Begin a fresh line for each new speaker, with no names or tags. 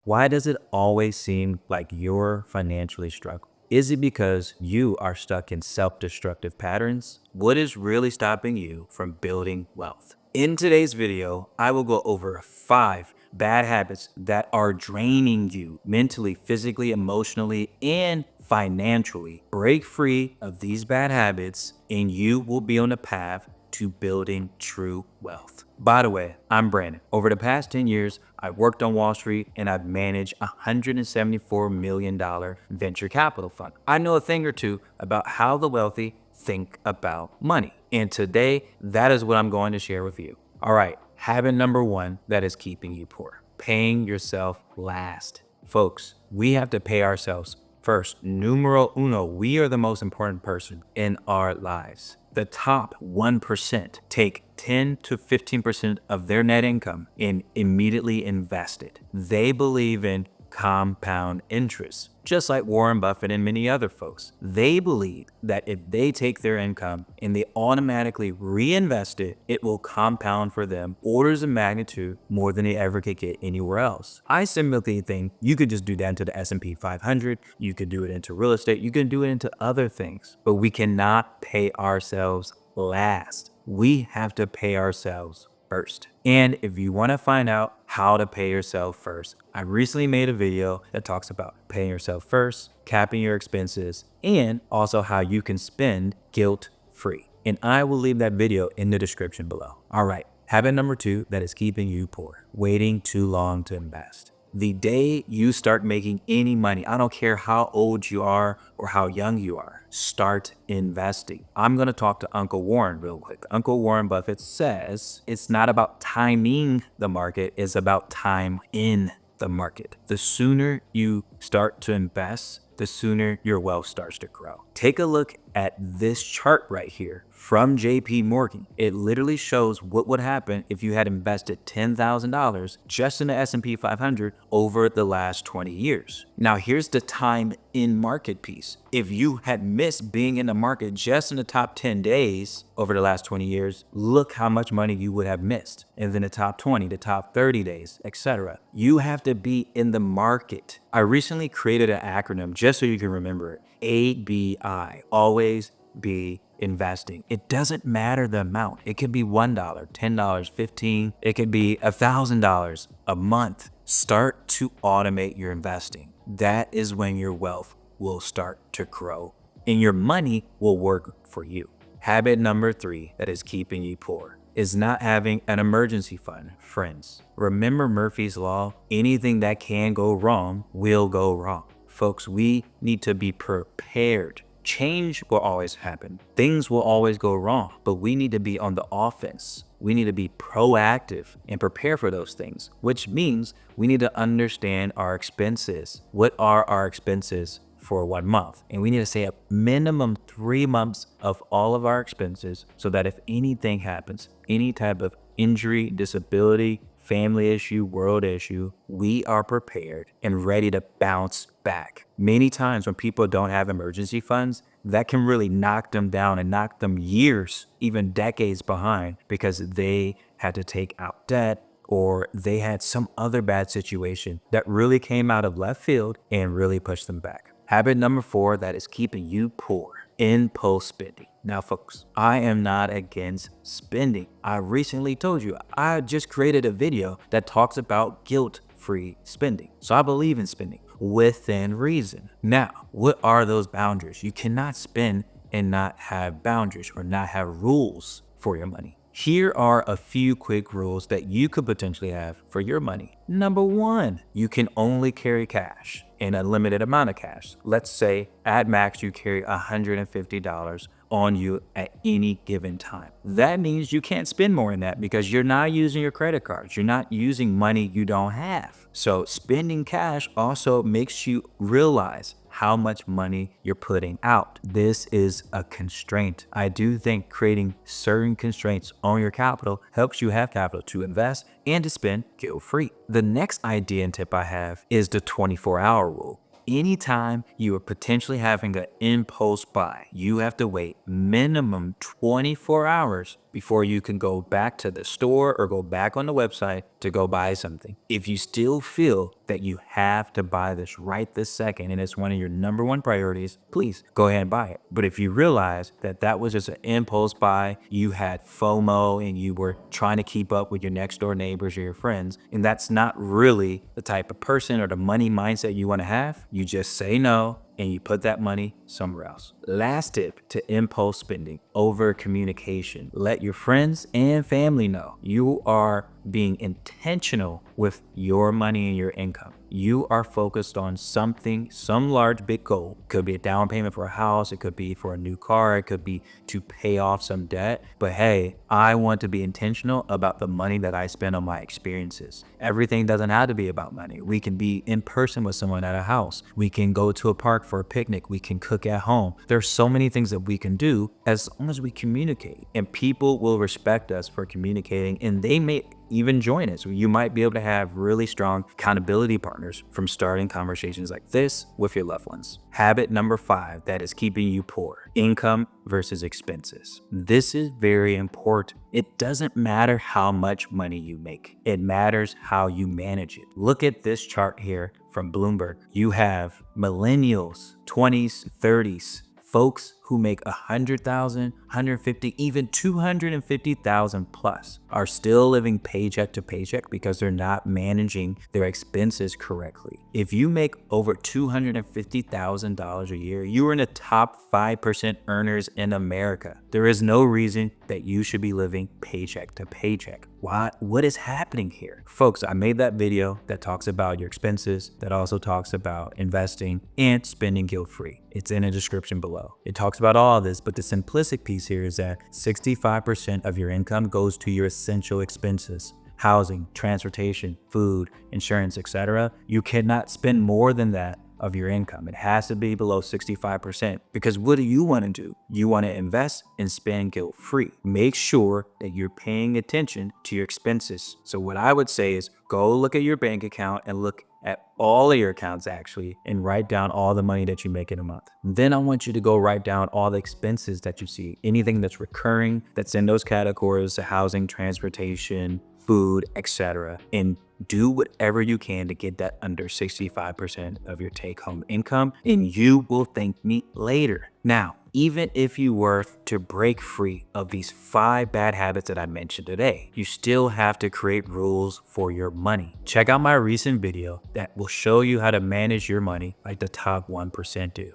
Why does it always seem like you're financially struggling? Is it because you are stuck in self-destructive patterns? What is really stopping you from building wealth? In today's video, I will go over 5 bad habits that are draining you mentally, physically, emotionally, and financially. Break free of these bad habits and you will be on a path to building true wealth. By the way, I'm Brandon. Over the past 10 years, I've worked on Wall Street and I've managed a $174 million venture capital fund. I know a thing or two about how the wealthy think about money. And today, that is what I'm going to share with you. All right, habit number 1 that is keeping you poor: paying yourself last. Folks, we have to pay ourselves first. Numero uno, we are the most important person in our lives. The top 1% take 10 to 15% of their net income and immediately invest it. They believe in compound interest, just like Warren Buffett and many other folks. They believe that if they take their income and they automatically reinvest it, it will compound for them orders of magnitude more than they ever could get anywhere else. I simply think you could just do that into the S&P 500. You could do it into real estate. You can do it into other things, but we cannot pay ourselves last. We have to pay ourselves first. And if you want to find out how to pay yourself first, I recently made a video that talks about paying yourself first, capping your expenses, and also how you can spend guilt-free. And I will leave that video in the description below. All right, habit number 2 that is keeping you poor: waiting too long to invest. The day you start making any money, I don't care how old you are or how young you are, start investing. I'm going to talk to Uncle Warren real quick. Uncle Warren Buffett says it's not about timing the market, it's about time in the market. The sooner you start to invest, the sooner your wealth starts to grow. Take a look at this chart right here from JP Morgan. It literally shows what would happen if you had invested $10,000 just in the S&P 500 over the last 20 years. Now here's the time in market piece. If you had missed being in the market just in the top 10 days over the last 20 years, look how much money you would have missed. And then the top 20, the top 30 days, etc. You have to be in the market. I recently created an acronym just so you can remember it. ABI, always be investing. It doesn't matter the amount. It could be $1, $10, $15. It could be $1,000 a month. Start to automate your investing. That is when your wealth will start to grow and your money will work for you. Habit number 3 that is keeping you poor is not having an emergency fund. Friends, remember Murphy's Law. Anything that can go wrong will go wrong. Folks, we need to be prepared. Change will always happen. Things will always go wrong, but we need to be on the offense. We need to be proactive and prepare for those things, which means we need to understand our expenses. What are our expenses for 1 month? And we need to say a minimum 3 months of all of our expenses so that if anything happens, any type of injury, disability, family issue, world issue, we are prepared and ready to bounce back. Many times when people don't have emergency funds, that can really knock them down and knock them years, even decades behind, because they had to take out debt or they had some other bad situation that really came out of left field and really pushed them back. Habit number 4 that is keeping you poor: impulse spending. Now, folks, I am not against spending. I recently told you I just created a video that talks about guilt-free spending. So I believe in spending within reason. Now, what are those boundaries? You cannot spend and not have boundaries or not have rules for your money. Here are a few quick rules that you could potentially have for your money. Number 1, you can only carry cash in a limited amount of cash. Let's say at max you carry $150 on you at any given time. That means you can't spend more than that because you're not using your credit cards. You're not using money you don't have. So spending cash also makes you realize how much money you're putting out. This is a constraint. I do think creating certain constraints on your capital helps you have capital to invest and to spend guilt-free. The next idea and tip I have is the 24-hour rule. Anytime you are potentially having an impulse buy, you have to wait minimum 24 hours before you can go back to the store or go back on the website to go buy something. If you still feel that you have to buy this right this second and it's one of your number one priorities, please go ahead and buy it. But if you realize that that was just an impulse buy, you had FOMO and you were trying to keep up with your next door neighbors or your friends, and that's not really the type of person or the money mindset you want to have, you just say no and you put that money somewhere else. Last tip to impulse spending: over communication. Let your friends and family know you are being intentional with your money and your income. You are focused on something, some large big goal. Could be a down payment for a house, it could be for a new car, it could be to pay off some debt. But hey, I want to be intentional about the money that I spend on my experiences. Everything doesn't have to be about money. We can be in person with someone at a house. We can go to a park for a picnic. We can cook at home. There's so many things that we can do as long as we communicate, and people will respect us for communicating, and they may even join us. You might be able to have really strong accountability partners from starting conversations like this with your loved ones. Habit number 5 that is keeping you poor: income versus expenses. This is very important. It doesn't matter how much money you make. It matters how you manage it. Look at this chart here from Bloomberg. You have millennials, 20s, 30s, folks who make 100,000, 150, even 250,000 plus are still living paycheck to paycheck because they're not managing their expenses correctly. If you make over $250,000 a year, you are in the top 5% earners in America. There is no reason that you should be living paycheck to paycheck. What is happening here? Folks, I made that video that talks about your expenses, that also talks about investing and spending guilt-free. It's in the description below. It talks about all of this, but the simplistic piece here is that 65% of your income goes to your essential expenses: housing, transportation, food, insurance, etc. You cannot spend more than that of your income. It has to be below 65%, because what do you want to do? You want to invest and spend guilt-free. Make sure that you're paying attention to your expenses. So what I would say is go look at your bank account and look at all of your accounts actually, and write down all the money that you make in a month. Then I want you to go write down all the expenses that you see, anything that's recurring, that's in those categories: housing, transportation, food, etc. And do whatever you can to get that under 65% of your take-home income, and you will thank me later. Now, even if you were to break free of these 5 bad habits that I mentioned today, you still have to create rules for your money. Check out my recent video that will show you how to manage your money like the top 1% do.